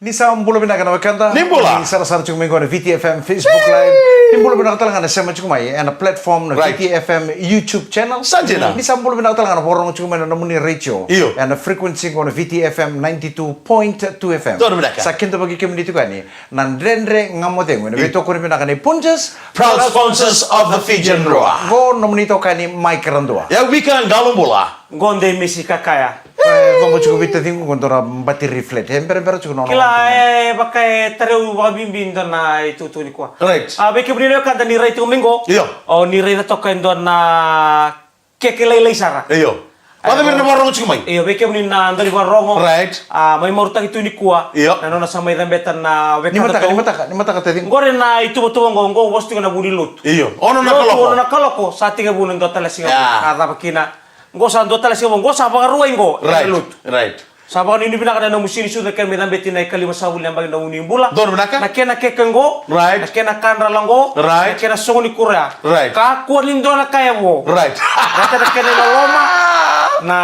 Nisa mbolo binaga na wakanda. Nimbola. Ni sara sara chukumi na VTFM Facebook Live. Nimbolo binaga talaga na sema chukumai and a platform na Right. VTFM YouTube channel. Sajena. Nisa mbolo binaga talaga na borong chukumai na namuni radio. Iyo. And a frequency ko na VTFM 92.2 FM. Doon binaga. Sa kinto bagi community ko ni nandrendre ngamodengo na beto ko ni binaga ni Punjas. Proud sponsors of the Fijian Roa. Go nomunito ka ni Mike Randua. Ya weekend galong bola. Gonde misi kakaya. Vamos chukumai tatingo kontora bati reflect. Hempere chukuno. Kila bakai tareu wabimbin don na itu tu ni kwa. Right. Beke brini kan ni rai tu minggo. Iyo. Oh ni rai na tokain don na kekelai sara. Iyo. Wala na borong chukumai. Iyo beke brini na andari warongo. Right. May morta itu ni kwa. Iyo. Na nona samay dambetan na Ni mataka tatingo. Gore na itu betul ngo wasti na buni lut. Iyo. Ono na Ono kaloko. na kaloko sa tinga bulan do tala singa. Yeah. Kata bakina. Ngo sa do tala singa ngo sa bagaruay ngo. Right. Lut. Right. Sabawan ini binaka na musini sudah kan medan beti na kalima sabul yang bagi na unimbula. Doon binaka? Na kena kekengo. Right. Na kena kanra langgo. Right. Na kena songoni kurea. Right. Ka kualindo na kaya wo. Right. Na kena na loma. Na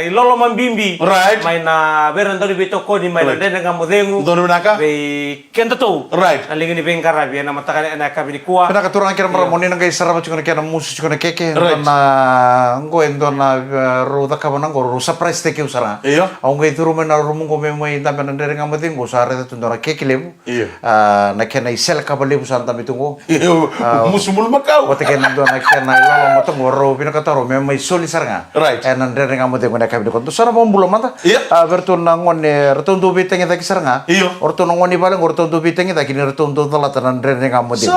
ilolo mambimbi. Right. May na beran dari beto ko ni may na Right. dena ngamodengu. Doon binaka? Be kenta to. Right. Na lingin ni bengkarabi na matakan na kabini kuwa. Pinaka turang kira maramoni nang kay sarap chukuna kaya musu chukuna keke Right. na ngo endo na ruda ka banang go surprise take usara. Iyo. Ang kay turu men na rumun ko memay tambe na dere nga mating go sare ta tundora keke lebu. Iyo. Na kena isel ka balebu santa bitungo. Iyo. Musumul makau. Wate kena do na kena ilalo matong ro pinaka taro memay soli saranga. Right. Na dere nga mating ko na kabini ko. Sara mo bulo mata. Iya. Vertu na ngone retun do biteng ita kisaranga. Iyo. Orto na ngoni balang orto do biteng ita kini retun do talata na dere nga mating.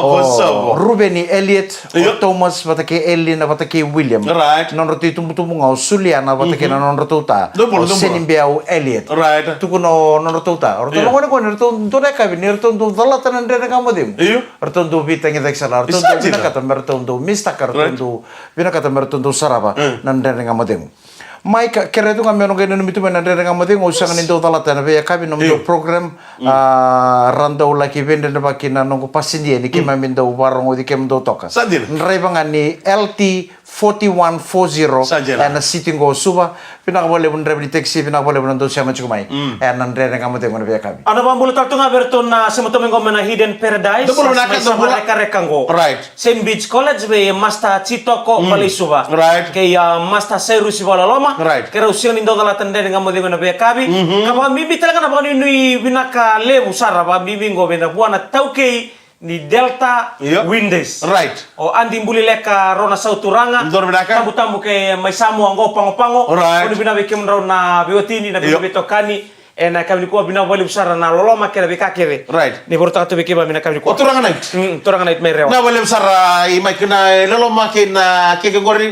Bosa. Rubeni Elliot, Iyo. Thomas batake Ellie na batake William. Right. Non roti tumbutumbu ngau Sulia na batake na non rotota. Double. Senimbiau Elliot. Right. Tukuno non rotota. Orto Iya. no ngone ngone rto do reka bi rto do dalata na ndere ngamodim. Iyo. Rto do biteng ita kisala. Rto do Exactly. bina kata merto do mistaka Right. rto do bina kata merto do saraba na ndere ngamodim. Mike kere tu kami orang kena mitu mana dari kamu tengok usang ni tu talat na be kami nom do program randau lagi benda na bakina nong pasin dia ni kima minda warung odi kem do toka. Sadil. Nrai bangan ni LT 4140 Sajela. na sitting go suba pinak boleh pun di taxi pinak boleh pun do siapa cukai. Nan dari kamu tengok na be kami. Ano bang bulu tartunga berton na semetomeng ko na Hidden Paradise. Ito bulu nakat sa na bulu. reka-rekanggo. Right. Same Beach College be Master Chitoko Palisuba. Right. Kay Master Seru Sibala Loma. Right. Kaya usiang nindo dalatan din nga mo din na be kabi. Kapag bibi talaga na baka ni binaka lebu sara ba bibi ngo be na buwan na tauke ni Delta Iyo. Windes. Right. O anding buli leka rona sa uturanga. Doon binaka? Tamu-tamu kay may samu ang pango-pango. Right. Kung binabikim raw na biwatini na Iyo. bibitokani. Na kami kuha binawali usara na loloma kaya bikakere. Right. Ni borta to bikiba mina kami kuha. Oturangan night. Turangan na may rewa. Na wala sara imay kena lolo makin kekegori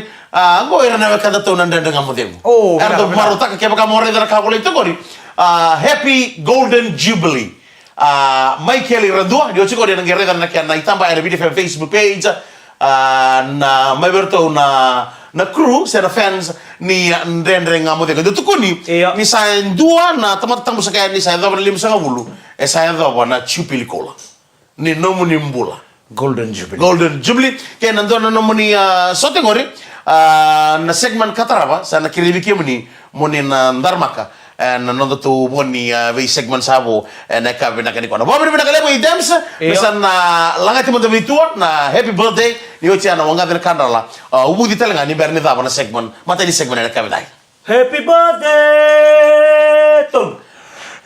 go era na kada to nan dengan model. Oh, Erdo benar. maruta ke baka more dara ka boleh itu gori. Happy Golden Jubilee. Michael Randua dia ciko dia ngere dan na itamba ada video Facebook page na may berto na crew sa fans ni ndendre nga model. Dito ko ni Iya. ni sa dua na tamatang sa kaya ni sa do lim sa ngulu. Sa do na chupili kola. Ni nomu ni mbula. Golden Jubilee. Golden Jubilee kaya nandun na naman ni sote ngori na segment kataraba sa nakiribiki mo ni na ndarmaka na nando to mo ni may segment sabo na kabi na kaniko na babi na kalemo idems bisan na langati mo dabitua na happy birthday ni ocha na wanga na kanala ubudi talaga ni berni daba na segment mata ni segment na kabi dai Happy birthday Tom.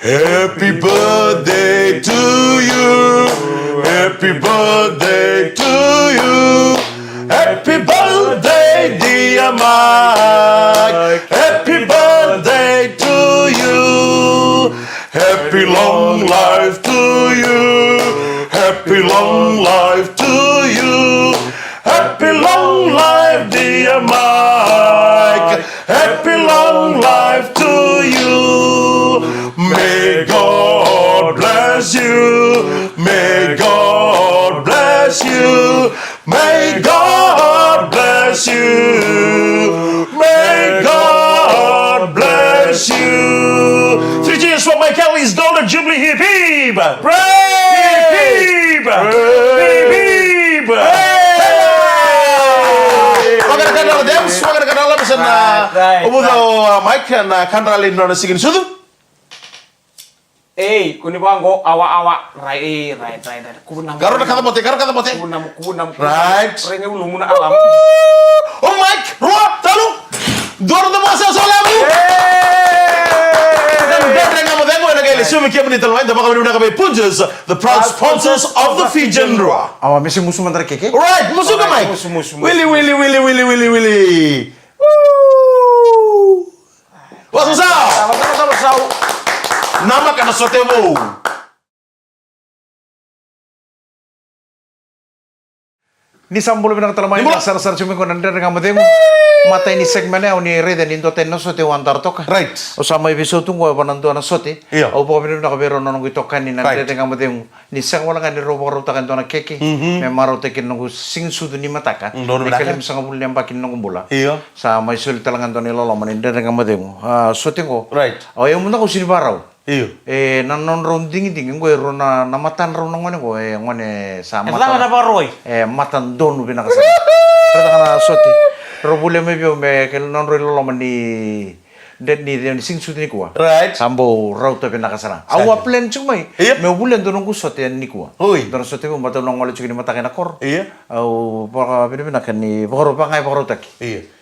Happy birthday to you. Happy birthday to you. Happy birthday, dear Mike. Happy birthday to you. Happy long life to you. Happy long life to you. Happy long life, dear Mike. Happy long life to you. May God bless you. May God bless you. May God bless you. May God bless you. 3 cheers for Mike Kelly's Golden Jubilee. Hip hip! Hip hip! Hip hip! Wagana kanala Dems, wagana kanala bisan na Right. umudo Mike na kanralin na sigin sudu. kuni bango awa rai. Kunam. Karo na kata bote. Kunam. Right. Renge ulu muna alam. Oh Mike, Roa, talu. Doro de masa solamu. The proud sponsors of the Fijian Roa. Awa misi musuh mantar keke. Right, musuh ka Mike. Musuh. Willy. What's up? Sama-sama. Nama kana sotemo. Ni sambul binang telamai Ni bola. sar cumi ko nandere ngamademo. Mata ini segmennya oni reden indo tenno sote wantar toka. Right. Osama episode tunggu apa nanti anak sote. Iya. Au po binang nakabero nonong itokan ni Right. nandere ngamademo. Ni sang wala kan ni robo takan tona keke. Memaro tekin nongo sing sudu ni mataka. Dono Ni binaka. kalim sang bul yang pakin nongo bola. Iya. Sama isul talangan toni lolo manindere ngamademo. Sote ko. Right. Au yang muna ko sini barau. Iyo. Nanon ron dingi gue rona namatan ron ngone ko ngone sama Entah ada baroi. matan donu binaka sa. Rata kana sote. Robule me bio me kel non ro lo mani det ni sing sudni kuwa. Right. Sambo rauta binaka sana. Saja. Awa plan cumai. Iya. Me bulan donon ku sote ni kuwa. Oi. Donon sote ko mata nong ngole cukini mata kana kor. Iya. Au baka binaka ni boro pangai boro taki. Iya.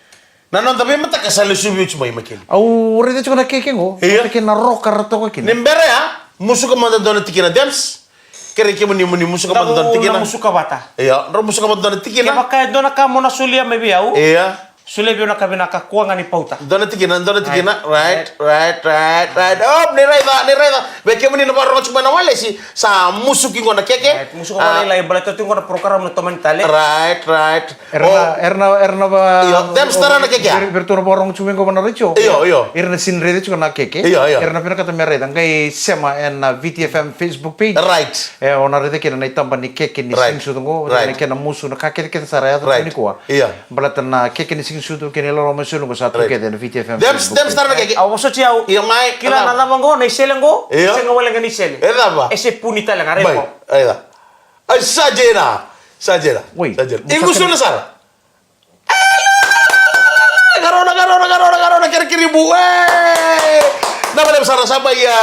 Nanon tapi mata kasali subi cuma makin. Au rede cukana keke ngo. Iya. Keke na roka rato ko kin. Nembere ya, musuh ka manda dona tikina dance. Kere ke muni musuh ka manda dona tikina. Musuh kabata. Iya, ro musuh ka manda dona Kaya tikina. baka dona ka mona sulia may biyaw. Iya. Sulia biyo na ka binaka kuwangan ni pauta. Dona tikina. Right. Oh, ni raida. Beke muni na baro cuma na wale si sa musuh ki ngona keke. Musuh ka malay balay to tingko na program na toman tale. Right. Erna ba Iyo, dance tara na keke. Bertuna borong cuma ko mana richo. Iyo. Erna sin rede cukana keke. Iya. Erna pina kata mereda ngai sema en VTFM Facebook page. Right. Ona rede kena na itamba ni keke ni Right. sing sutungo. Right. Ni kena musu na kake kete saraya to Right. ni kuwa. Iya. Balatan na keke ni sing sutu kene lolo masulu ko satu Right. kete na VTFM. Dance tara na keke. Awo so ciao. Iya, mai. Kila na namango na iselengo. Iya. Senga wala nga ni sele. Eda ba? Ese punita lang Baik. areko. Aida. Ay sajena. Woi, Ingusto na sara. Garona kiri bu. Nama dia besar sahabat ya,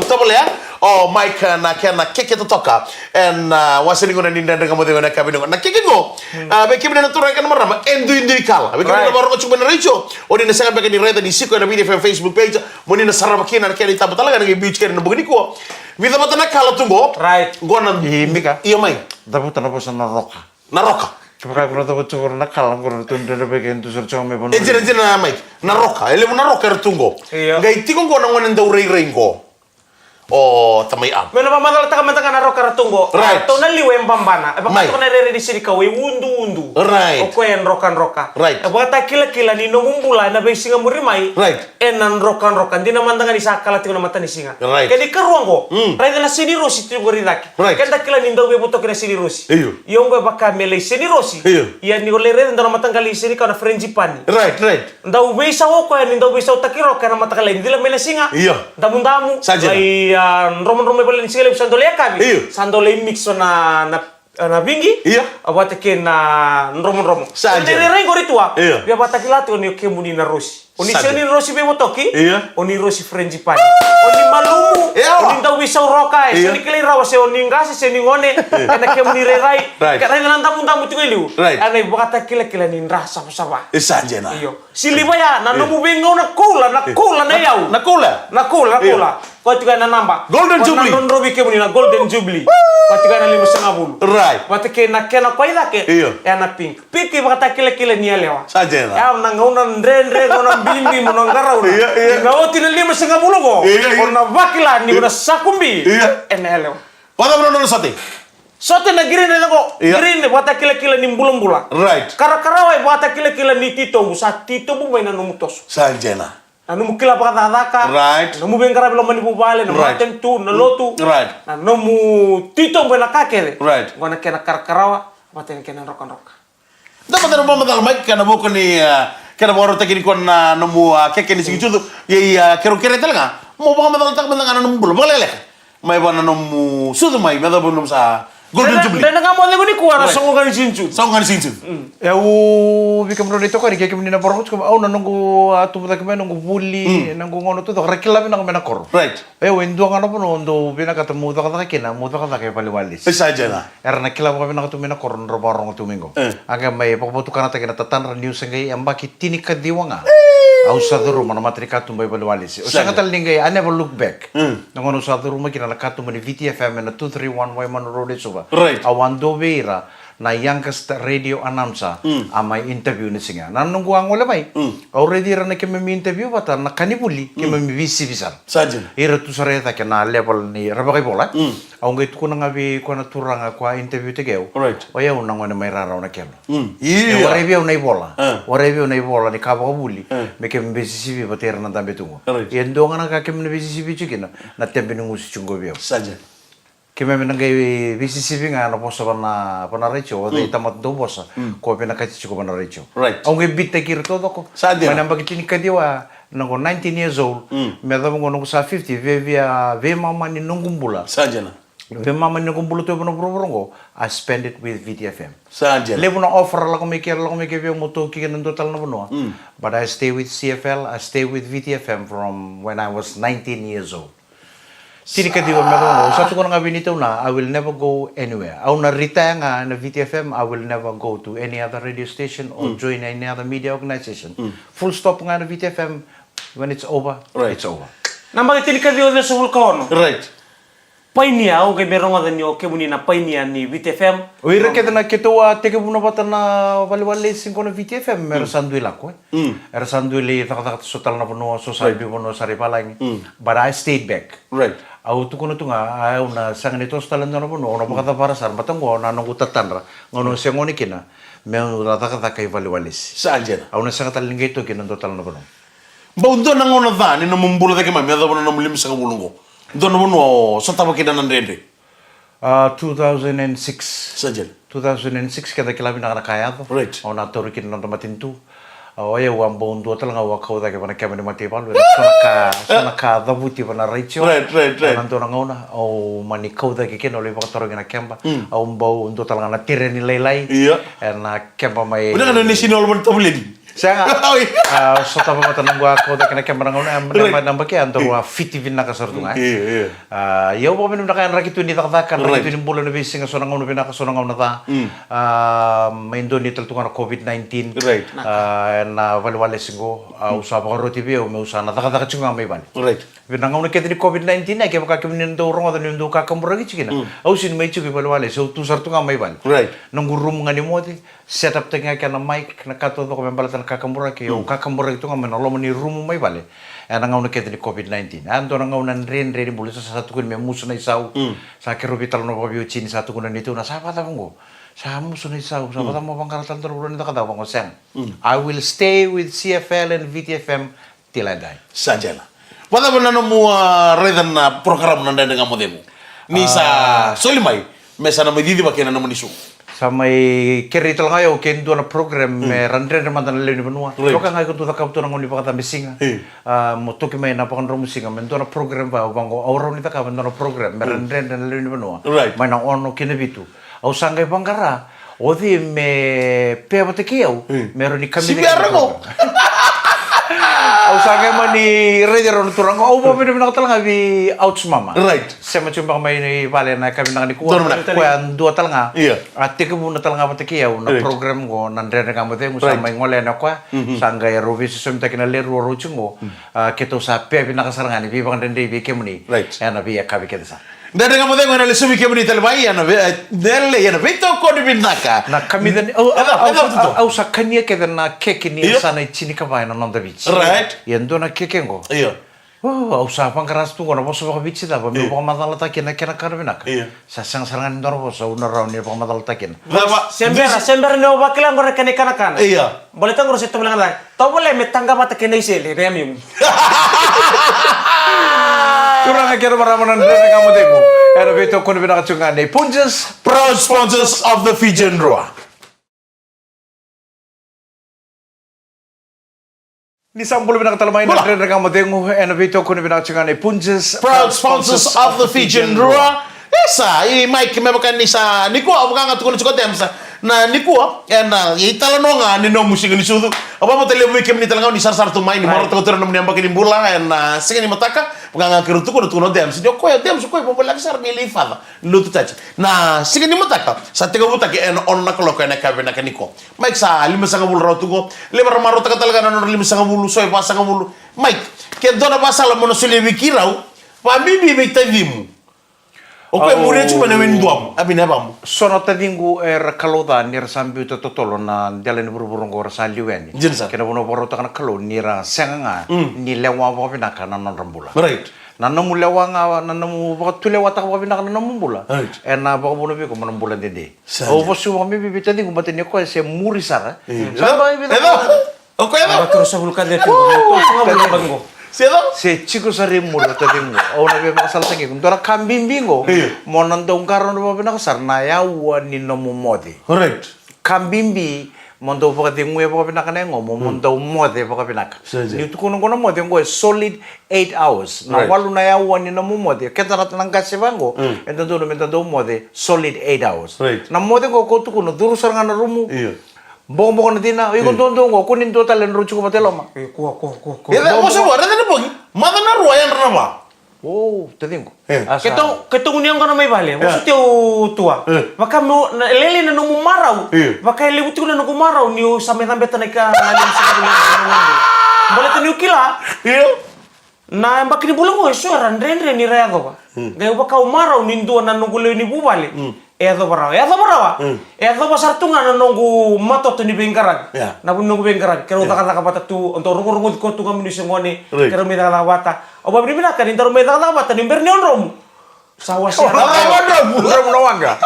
tahu ya. Oh, Mike na kena keke tu toka. And wasin ngona ninda dengan mo dengan kabin ngona. Na keke ngo. Be kebe na turai kan marama. Endu kala. Be kebe na baro ko na richo. Odi na sanga be ni reda ni siko na video Facebook page. Mo ni na sarama kina na kena ita batala na beach kena na bugni ko. Vida mata na kala tungo. Right. Gona Mika. Iyo mai. Tapi tanah posan na roka. Na roka. Kaya ko na to ko na kalang ko to ndere be ken to sur chong me bono. Ejira na mai. Na roka. Ele mo na roka tungo. Iya. Ngai tikong ko na ngona ndau rei rengo. Oh, tamay am. Meno pamadala taka mata kana roka ratungo. Right. To na liwe mbambana. E Mai. baka to na rere di sini kawe undu. Right. O ko en roka. Right. E baka kila ni no ngumbula na be singa murimai. Right. Enan roka. Di na mandanga ni sakala tiko na mata ni singa. Right. Kedi karuango. Right na sini rosi tu gori laki. Right. Kenda kila ni ndau be boto kina sini rosi. Iyo. Yongo baka mele sini rosi. Iyo. Ya ni ole rere ndana mata ngali sini kana frenji pani. Right. Ndau bisa o ko ni ndau bisa takiro kana mata kala ndila mele singa. Iyo. Damu. Saja. Ai romo balen sile sandole kabi. Iyo. Sandole mix na vingi. Iyo. Abate ke na romo. Saja. Ni rengo ritua. Iyo. Bia bata kilati oni ke muni na rosi. Oni Saja. seni rosi be motoki. Iya. Oni rosi frenji pani. Oni malumu. Iya. Oni ndau bisa roka. Iya. Seni kile rawa se oni ngasi seni ngone. Ana ke muni rerai. Right. Ka rena ndamu tingeliu. Right. Ana bata kile ni ndrasa sawa. Isanjena. Iyo. Siliba ya na numu bengo na kula na yau. Nakula. Nakula. Kau juga na namba. Golden Jubilee. Kau robi ke muni na Golden Jubilee. Kau juga na 5.5. Right. Wate ke na kena kau ida ke. Iyo. Ya na pink. Pink ke baka kile ni alewa. Sajena. Ya na ngauna ndre ngauna bimbi monongara una. Iya. Na oti na 5.5 go. Iya. Ona vakila ni una sakumbi. Iya. Ene alewa. Wala mo nono sate. Sote na green na go. Iya. Green wata kile ni mbula. Right. Karakarawa wata kile ni tito bu sa tito bu mai na numutos. Sanjena. Nanu mukila baka daka. Right. Namu bengkara bilo mani bubale, namu Right. tentu, na lotu. Right. Namu tito mbena kakere. Right. Gona kena karakarawa, matene kena roka. Dapat ada momen dalam mic karena bukan ni karena baru tak ini kon nemu keke ni segitu tu. Ya kira-kira itu lah. Mau bawa momen tak benda kan nemu belum boleh lek. Mai bana nemu sudah mai benda belum sa Golden Jubilee. Dan nga mo ni kuara sa ngani sinchu. Songan sinsu. Bikam ron ito kari kaya na porong ko au nanunggu tumata kami nunggu buli nunggu ngono tu rekila bina kami nakor. Right. Indo nga po no ndo bina kata muda kata kina muda kata kaya paliwalis. Saja na. Nakila kami nakatu mina kor ro porong tumingo. Aga may pagbutu kana ta kina tatan ran news ngay ambaki tinika diwang au sa duro mana matri katu may paliwalis. O sa katal ningay I never look back. Nangono sa duro makina nakatu mani VTFM na 231 Wayman Road suba. Right. Awando beira na youngest radio announcer amay interview ni singa nanunggu ang wala may already ra na kami interview bata na kanibuli kami visi visar Saja. ira tu sareta ke na level ni rabagay bola ang gait ko na nga bi ko na turang kwa interview tegeo Right. o yaw nang wala may raraw na kelo Iya. wareview na ibola ni kabakabuli may kami visi batera na dambe tungo Right. yendo nga na kami na visi chukina na tembe nungu si chungo biyo Saja. kami menanggai VCCB nga ano po sa panaricho o dahil tamat do bosa ko pinakati ko panaricho Right. ang gibit kir todo ko Sadya. manang bagiti ni kadiwa nang 19 years old medam ngo nung sa 50 ve mama ni nungumbula Saja na. ve mama ni nungumbula to bono brongo I spend it with VTFM Saja. lebu na offer la ko mikir moto kikan total na bono but I stay with CFL I stay with VTFM from when I was 19 years old. Sini ka diwa meron sa ko nga binito na I will never go anywhere. Au na retire nga na VTFM I will never go to any other radio station or join any other media organization. Full stop nga na VTFM when it's over. Right. It's over. Nambang tinika dio sa vulkano. Right. Painia o kay meron nga nyo kay muni na painia ni VTFM. Uira kita na kituwa teke buna bata na wali singko na VTFM meron sandui lako. Era sandui li takata sotal na puno so sabi puno sari palang. But I stayed back. Right. Au tu kuno tunga au na sang nito stalan na puno ono bakata para sar matango na nong utatanra ngono sengoni kina me rata kay waliwalis. Saja na. Au na sang talingay to kinan total na puno. Baudo na ngona dhan ina mumbula take mami ada na mulim sa kabulungo. Dono bono sa taba kita nan rende. 2006. Saja. 2006 kada kilabi na kaya to. Right. Au na toru kin na matintu. Au ya wan bon do talanga wa kauda ke bana kamera mati palu. Sona ka dabuti bana raicho. Right. Nanto na ngona au mani kauda ke ken ole ba toru na kemba. Au mbau ndo talanga na tireni lailai. Iya. Na kemba mai. Udah kan ni sinol mon tabuledi. Saya so tapa mata nang gua kauda ke na kemba ngona namba ke anto wa fiti vinna ka sortunga. Iya. Ya upo minum nakayan rakitu ni takdakan rakitu ni bulan na bising so nangaw na pinaka so nangaw na ta. Maindo ni taltungan COVID-19. Right. Na wali singo usaba ko roti bio me usana takdakan chunga may bali. Right. Nangaw na kete ni COVID-19 ay kaya kakimin ndo rongo ni ndo kakamura gi chikina. Au sin may chugi wali so tu sartunga may bali. Right. Nang gurum nga ni moti set up tenga kana mic na kato ko membalatan kakamura ke o kakamura itu nga menolong ni room may bali. Nangaw na kete ni COVID-19. Ando nangaw na rin bulu sa satu kun me muso na isaw. Sa kerubital no pabio chin satu kun nito na sa pata mo. Sa muso na isaw sa pata mo pangkaratan toro nito kada ko sen. I will stay with CFL and VTFM till I die. Saja na. Wala ba na mo redan na program na nga mo demo. Ni sa solimay mesa na medidi ba kena na mo nisu. Sa may kerital ngayo kendo na program me randre naman na leni banua. Lo ka ngayo tu takap tu nang ni pakata misinga. Mo to ki may napakan ro musinga men to na program ba bango awro ni takap na program me randre na leni banua. Right. May nang ono kinabitu. Au sangay bangkara. Odi me pe batekiyo. Meron ni kami. Si biara mo. Au sangay man ni redero turang ko. Au ba pinam nakatalanga bi outs mama. Right. Sama cuma may ni bale na kami nang ni kuha. Turun na. Kuha dua talanga. Iya. Ati ko muna talanga batekiyo na Right. program ko nandre na kamote mo sa may ngole na kwa. Sangay rovi sa sumta kinalero rochungo. Kito sa pe pinakasarangan ni bibang dende bi kemuni. Right. Ana bi akabi kita sa. Dada nga mo demo na lesumi kemuni talbay yana delle yana vito ko ni binaka. Na kami dan au sa kanya ke na keke ni sana chini ka ba na nonda beach. Right. Yendo na keke ngo. Iya. Oh, au sa pang karas tu ko na boso ba beach da ba mi pa madala ta kina karbinak. Iya. Sa sang sarangan ndor boso una raw ni pa madala ta kin. Dama Sember no bakilang gore kani kana. Iya. Boleh tangoro sito bilang lang. Tau boleh metangga mata kene isele remium. Kurang akhir maraman ndre na kamu demo. Era beto ko ni binakachungan ni Punjas. Proud sponsors of the Fijian Roa. Ni sampul binakatalamain na ndre na kamu demo. Era beto ko ni binakachungan ni Punjas. Proud sponsors of the Fijian Roa. Esa, Mike mebakan ni sa ni ko abang nga tukon sa temsa. Na ni ko na itala no nga ni no musik ni sudu. Aba mo tele weekend ni talaga ni sar tu main ni moro to ni ambak ni bula na sige ni mataka nga kiru tukon tukon dem. Si ko ya dem ko mo balak sar ni lifada. Lutu tach. Na sige ni mataka sa tiga buta ke on na kolo ka na kabe na kaniko. Mike sa lima sa bulu raw tugo. Lima maro ta talaga na lima sa bulu soy pa sa bulu. Mike ke dona basala mo no sile wikiraw. Pa bibi be tavimu. Oke, murid cuma nemen duam, abi nebam. Sono tadingu kaloda nira sambi uta totolo na jalan buru-buru ngora saliwen. Jinsa. Kena bono boro takana kalo nira senganga ni lewa wa bina kana non rambula. Right. Nanamu lewa nga nanamu baka tulewa tak wa bina kana non bula. Right. Ena baka bono bi ko man bula dede. Saja. O bosu wa mi bi tadingu bateni ko se muri sara. Saba Saba Edo. Oke, Edo. Terus sa hulka dito. Nga bango. Siedo. Se chico sari muro tadingu. O na be makasal tangi kum tora kambimbingo. Mo nandong karon wa bina kasar na ya wa ni no mumodi. Right. Kambimbi mondo baka dingu ya baka pinaka nengo mo mondo mode baka pinaka Saja. ni tu kuno mode ngo solid 8 hours na Right. walu na ya wani na mo mode keta rat nang kasi bango ento do menta do mode solid 8 hours Right. na mode ngo ko tu kuno duru saranga na rumu Iya. bongo na dina iko tondo ngo kunin to talen ruchu ko mateloma Kuha. Edo mo sa wala na bogi. Mada na ruayan rama. oh tadingo Ketong uniang ka na may bale. Maksud teo tua. Maka mo lele na nung mumaraw. Maka liwit ko na nung mumaraw niyo sa metambe tanay ka nalim sa kabila. Balik niyo kila. Iya. Na mbak ni bulang ko so rendre ni raya ba. Gaya baka umaraw nindo na nung gulo ni bubali. Edo bara. Edo ba sartunga na nung mato to ni bengkarag. Yeah. Na nung bengkarag. Kero taka bata tu untuk rungu ko tu kami ni sengone. Right. Kero mi taka bata. O ba bibina kan intaro mi taka bata ni berni on rom. Sawa siya. rom no wanga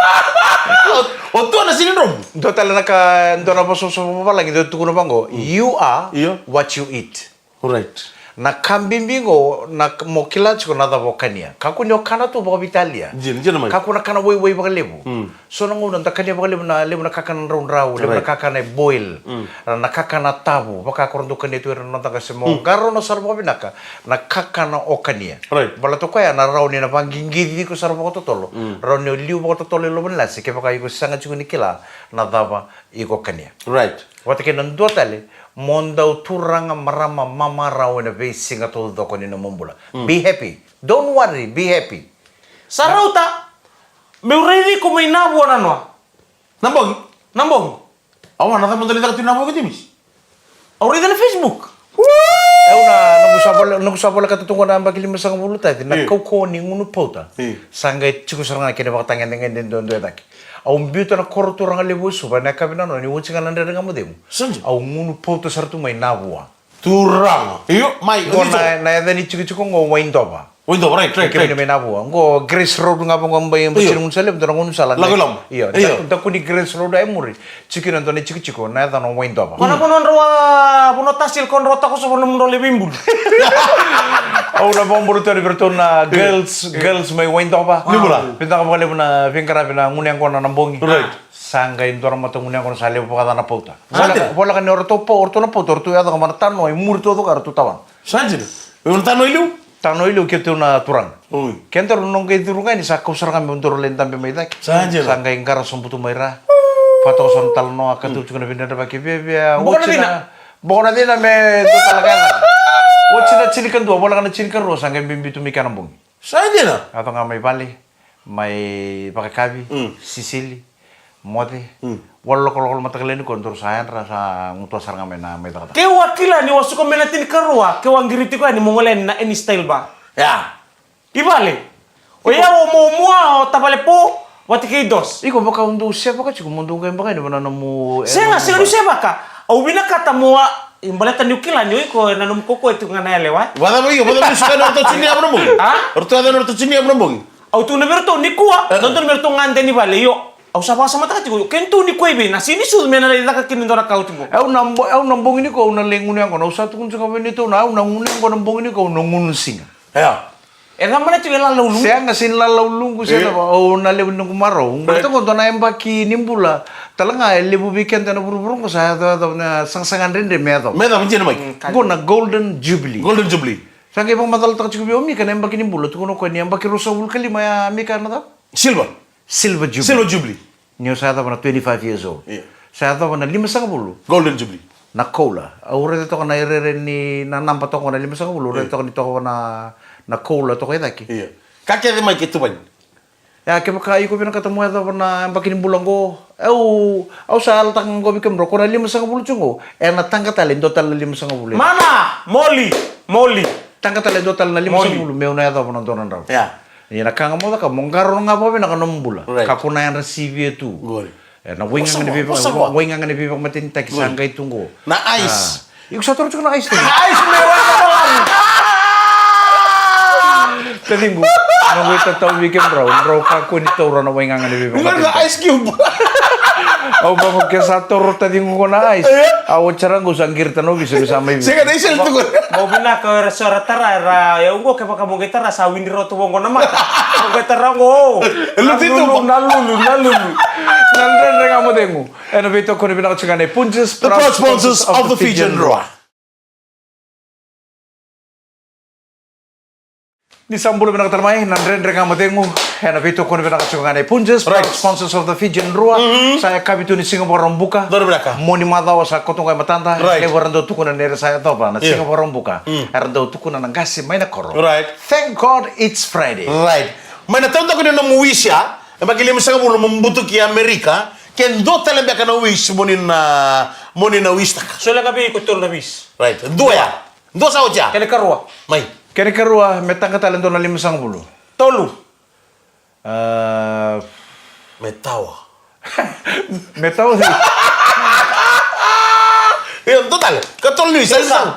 O tu na sinin rom. do talen naka do na boso so lagi do tu kuno bango you are Iya. what you eat Right. na kambimbingo na mokila chiko na da bokania kaku nyo kana tu baka bitalia Jin mai. kaku na kana woi baka lebu so na nguna ta kanya baka lebu na kakana raun rau lebu na kakana boil na kakana tabu baka koronto kanya tu na ta kasi mo garo na sarbo binaka na kakana okania Right. bala to kaya na rau ni na pangginggi ko sarbo ko totolo rau ni liu baka totolo lo benlasi ke baka iko sanga chiko nikila na daba iko kania Right. wata ke nan dotale mondau turanga marama mama rawana be singa to do ko ni no mumbula be happy don't worry be happy Sarauta. Meureli ko may nabo na no. Nambogi. Nambong. Awan na tamo dali ta tinamo ko timis. Ori na Facebook. nagusapol ka tutungo na bagili mo sa buluta na kau ni ngunu pauta sanga chiku saranga kene bakatanga dengan den don doyak au mbiuta na korto ranga lebu suba na kabina no ni wuncinga na ndere ngamudemu Sanje. au ngunu pauta sartu mai nabua Turang. Iyo, mai. go na ya dani chiku chiku ngo waindoba Window, right, right, kene right. mai nabua ngo Grace Road nga bongo mbai mbasir mun salem dona ngunu sala Lagu lam. iya Iyo. da kuni Grace Road ay muri chiku na doni chiku chiku na da no waindoba Mana konon rawa puno tasil kon rota ko sa puno mundo lebimbul. au na bomburu tari bertona girls mai waindoba Libula. pinta ka bale na pingkara pina ngunyang ko na nambongi Right. sanga indora mata ngunyang ko sale bukada na pauta Sante. bola kan orto na pauta orto ya da kamar tano ai murto do kartu tawan Sanje. Untano ilu? tano ilu ketu na turang Ui. kentor nong ke turunga ni sakau sarang mundur lentam be maida Sanje. sanga ingkara somputu maira fato son talno akatu chukuna binda ba ke be bokona dina me do talaga Wachina chinikan dua bola kana chinikan ro sanga bimbi tu mikana bongi Sanje na. atau nggak mai Bali, mai pakai kabi, Sicily, mode, walau kalau mata kalian kontur saya rasa ngutua sarang mena mai tak. Ke wakila ni wasuko menatin karwa ke wangiriti ko ni mongolen na any style ba. Ya. Ibale. O ya o mo o tabale po wati ke dos. Iko baka undu siapa ka chiku mundu ngai baka ni bana namu. Senga siya ka. O bina kata mo imbaleta ni ukila ni ko nanum koko itu ngana lewa. Wala mo iyo, wala mo suka na orto chini abro mo. Ha? Orto ada orto chini abro mo. Au tu neberto ni kuwa, nonton berto ngante ni bale yo. Au sa sama ta ko kento ni koibe na sini sul mena la ka kin ndora ka utugo. Au nambong ini ko na lengun yang ko na usatu kun suka bini tu na ngun yang ko nambong ini ko na ngun singa. Ya. Era mana tu la lulu. Saya ngasin lalau lungu saya au na lebu nung maro. Berarti ko na embaki nimbula. Talanga lebu weekend na buru-buru ko saya na sang-sangan rende medo. Meda mo chini mai. Go na Golden Jubilee. Golden Jubilee. Sangke bang madal tak cukup omi kan embaki nimbula tu kono ko ni embaki rosa wul kali maya mi kan na Silver Silver Jubilee. Nyo saya tahu na 25 years old. Iya. Saya tahu na 550. Golden Jubilee. Na cola. Ure to na irere ni na nampa to na 550. Ure to ni to na cola to kaya daki. Iya. Kakek mai kitu ban. Ya ke baka iko pina ketemu ya na bakin bulang go. Au sa altang go bikem roko na 550 chungo. Na tangka talen total na 550. Mana? Moli. Tangka talen total na 550 meu na ya na donan raw. Ya. Ni nakanga mo ka mongkaro nga pa na kanombula. Right. Kakuna yan receive tu. Gol. Na wingang ni bipak Osawa. wingang ni bipak matinta kisangga itunggo. Na ice. Yung sa toro na ice to. Ice mewa Tadi mo, nung wait at weekend raw ka nito raw na wingang ni bipak Bukan matinta. na ice cube. Au ba mo kesa toro tadi mo na ice. Au charang go sanggir tano bisa sama ibu. Saya kada isel tu. Mau bina ke suara tara ra ya ungo ke baka mo gitara sa windiro to wongo na mata. Mo gitara ngo. Lu titu, nalulu. Nandren nga mo dengo. Ano bito ko ni pinakachigane Punches The proud sponsors of the Fijian Raw. Di sambulo pinakatalmay, nandren nga mo dengo. Ano bito ko ni pinakachigane Punches Right. proud sponsors of the Fijian Raw. Saya kabito ni Singapore Rombuka. Dor beraka. Moni madaw sa kotong kay matanda. Right. Lewaran daw tukunan nere saya to ba na Yeah. Singapore Rombuka. Aran daw tukunan ng gasi may nakoro. Right. Thank God it's Friday. Right. May natanda ko na muwisya, magilim sa kabulo mambuto ki Amerika, ken do talaga ka na wish mo na wish ta. So lang kabi ko tur na bis. Right. Do ya. Do sa oja. Kene karwa. May. Kaya karua, metang katalan doon na 510. Tolu. May tawa. Metaw di. Yan, total. Katol ni sa isang.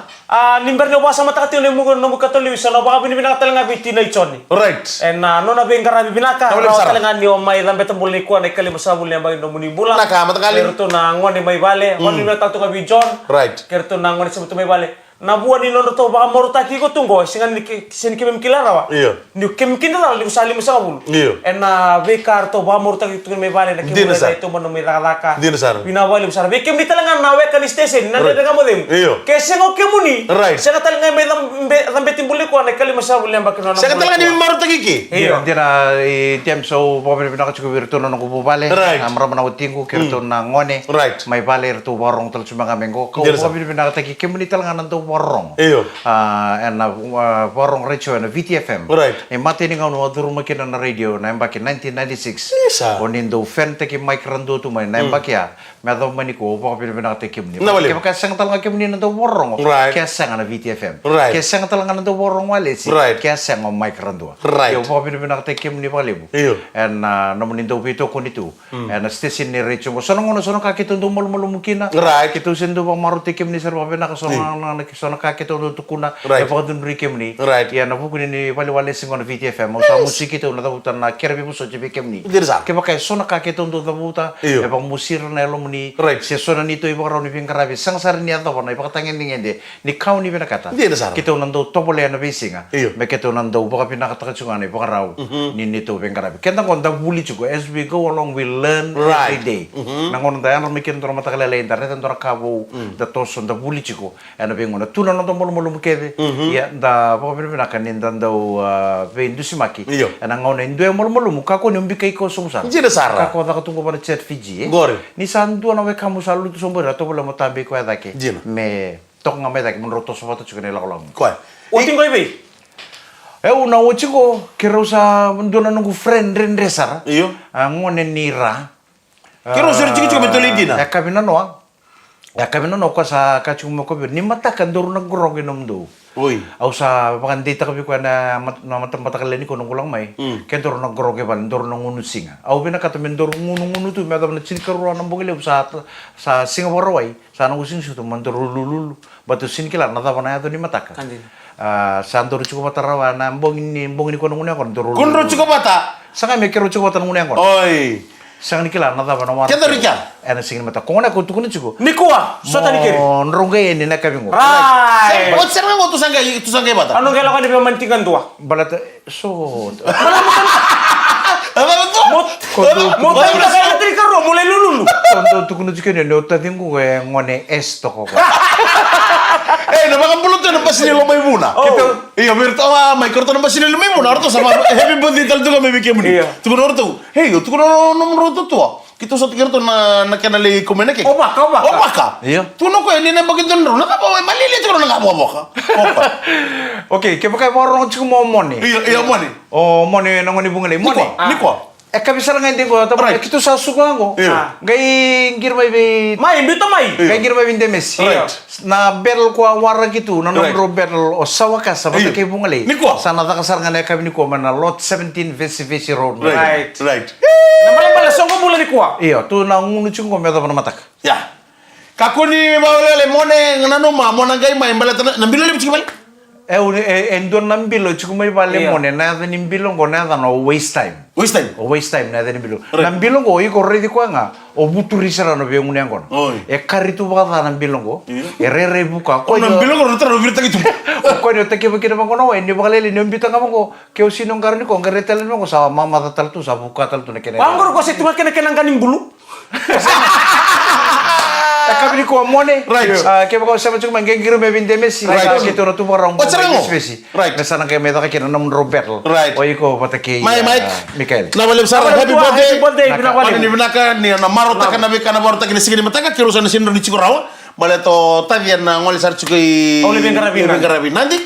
Nimber na wasa mata katyo mo no katuli sa no baka binibinakatal nga biti na ichoni. Right. En no na ben karabi binaka. Tawali No besar. talangan ni may lambe tambul ni kuan ay kalima sa bulya bagay no muni bulan. Naka, matakali. Pero to na ngwan ni may bale. Ngwan ni na tato ka John. Right. Kaya to na ngwan ni sa may bale. Nabuan ni nono to baka moruta ki ko tunggo singan ni sin kimem kilara wa. Iya. Ni kim kinara li usali mo sa kabul. Iya. En na bekar to baka moruta ki tungan may bale na Di na, kimula sir. na ito man no may ralaka. Di na, sir. Binawali mo sa be kim di talangan nawe kan station nande nga mo dem. Iya. Kaya ngo kemuni. Right. Siya talangan may lambe timbuli ko na kalima sa bulya bakit no. Saya talaga ni maru tagiki. Iya. Hindi na tiam so pobre pinakachiko virtu na nung bale. Right. Amra na utingo kirto na ngone. Right. May bale rto warong tal mga mengo. Ko Hindi na, sir. pobre pinakataki kemuni talaga nanto warong. Iyo. And warong recho na VTFM. Right. E mati ni ngano aduru makina na radio na mbaki 1996. Yes, sir. Onindo fen teki mic rando tu mai na mbaki ya. Mado maniko pobre pinakataki kemuni. Nawali. Kaya kasang talaga kemuni nanto warong. Right. Kaya sang na VTFM. Right. Kaya sang talaga nanto warong wale si. Right. Kaya sang mic rando. Right. Yo pobre pinakataki kemuni palibu. Iyo. And namun indo pito ko nito. And station ni Rachel ko. Sono ngono sono kakito ndo molo mukina. Right. Kito sendo pa maruti kim ni sir pa na sono kakito ndo tukuna. Right. E pa dun brikem ni. Right. Ya na pukuni ni wale singo na VTFM. Mo sa musiki to na tabutan na kerbi mo so jibe kem ni. Hindi na, sir. Ke pa kay sono kakito ndo tabuta. Iyo. E pa musir na elo ni. Right. Si sono nito iba raw ni pingkarabi. Sang sar ni ato na ipakatangin ni ngende. Ni kaw ni pinakata. Hindi na, sir. Kito nando topole na bisinga. Iyo. Me kito nando baka pinakatakatsungan baka raw ni nito pingkarabi. Kenta ko nda buli chuko as we go along we learn Right. every day. Nangon da yan mikir ndo matakala internet ndo kabo da toso nda buli chuko. Ano bengo na tuna ndo molo mukede. Ya da baka pinakakan ndo ve indusimaki. Iyo. Nangon ndo molo muka ko ni kai ko sumsa. Hindi na, sir. Kako da katungo pa chat Fiji. Gori. Ni sandu na we kamu salu tu sombo to bola mo tabi ko dake. Jina. Me tok nga me dake mun roto so foto chukene la kolang. Kuai. Uting ko ibe. Una ochiko kero sa ndona nungu friend rendesar. Iyo. Ngone nira. Kiro sir chiki chiki betul idina. Ya kabina no. Ya kabina no ko sa kachung mo ko ni mata kan duru naggrog inom do. Uy. Au sa pakandita kabi ko na matakalen ko nung kulang may. Kaya duru naggrog e ban duru nang unusinga. Au bina katamen duru ngunu tu me na chinikaro nang bugile sa Singapore way. Sa nang using su to man duru lulu. Batu sinikila na ta na ni mataka. Kandil. Sandoro cukup matarawa na bongin ni kono ngune kon duru. Kunro cukup bata. Sanga me kero cukup tan ngune kon. Oi. Sang nikila na ta na Kenda Richard. Ana singin mata kona ko tukuni cukup. Nikua, so tani kiri. Nronga ni na kabingo. Right. Ot serang ngo tu sangga bata. Ano kailangan kan di pemantingan tua? Balata so. Apa tu? Mo tayo na kaya natin karo, mulai lulu. Kondo tukuni cukup ni no ta dingu ngone es to ko. naman ang bulot na basin nila may muna. Iya, berto may korto na basin nila may muna. Orto sama happy birthday tal tuh kami bikin muni. Tuh kan orto. Hey, tuh kan nomor orto tuh. Kita satu kira tuh na kanali komena ke. Obaka. Iya. Tuh no ko ini na bagin tuh na ka bawa malili tuh na ka bawa ka. Oke, kaya pakai warung cukup mau moni. Iya moni. Oh, moni nangoni bunga moni. Niko. Kabisa lang hindi ko, tapi kita sa suka ko. Gay girmay bi. Mai, bito mai. Gay girmay bi Messi. Na battle ko warra gitu, na nomor battle o sawa ka sa bata kay bungali. Sana ta kasar nga kabi ni ko man na lot 17 Vesi road. Right. Namanya songko mula ni kuah. Iya, tu na ngunu chung ko medo na matak. Ya. Kakuni bawale mone nganano ma mona gay mai balata nambilo le chikmal. Endon nambilo chukumay bale mone na da nimbilo ko na da no waste time. Waste time na da nimbilo. Nambilo ko iko ready ko nga o buturi sara no be ngunya ko. Karitu ba da nambilo ko. Rere buka ko. Nambilo ko retro virta gitu. Ko no take bikira ko no endi bakale ni mbita nga ko ke usinong karni ko ngaretel mo ko sa mama tatal tu sa buka tal tu ne kene. Pangor ko si tunga kene kaning bulu. Kabini ko mone. Kaya ko sa mga manggigiro may binde Messi. Kito na tumarang Messi. Nasa nang kaya may takikina ng Roberto. O iko pataki Mikael. Nabalib sara happy birthday. Ano ni binaka ni na marota ka na bika na marota ka ni sige mataka kirusan ni sinro ni chikurawa. Baleto tavian na ngoli sar chikoy. Olivin Garabin. Nanti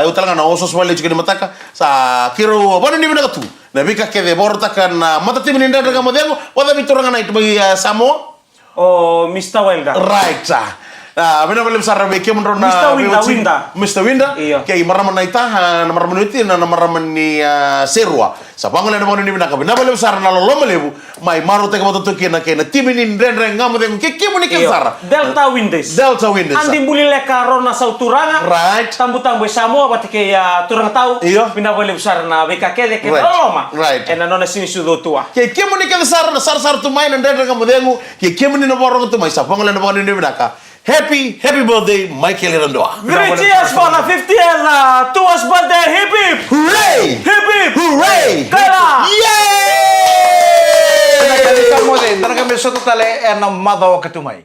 eu talaga na osos wale chikoy mataka sa kiro bano ni binaka tu. Na bika ke de borta kan mata timin inda daga modelo wala bituranga na ito bagi Samo. Oh, Mr. Wilda. Right, sah. Bina belum sarra be kemun rona Mr. Winda. Kaya maraman na itahan, maraman itu na maraman ni serua. Sa pangulan na ni bina ka. Bina belum sarra na lolo malebu. Mai maru teka matutu kena kena timinin ren ngamu teka kemu ni sara. Delta Windes. Andi buli leka rona sa uturanga. Right. Tambu Samoa pati kaya turang tau. Bina belum sarra na BKK de kena loma. Right. Ena nona sini sudo tua. Kaya kemu ni sara na sar tu main ren ngamu dengu. Kaya kemu ni na borong tu mai sa pangulan na ni bina ka. Happy birthday, Michael Irandoa. Great cheers for the 50th Tuas birthday. Hip hip. Hooray! Hip hip. Hooray! Kaya! Yay! Tanaka kami sa totale na madaw katumay.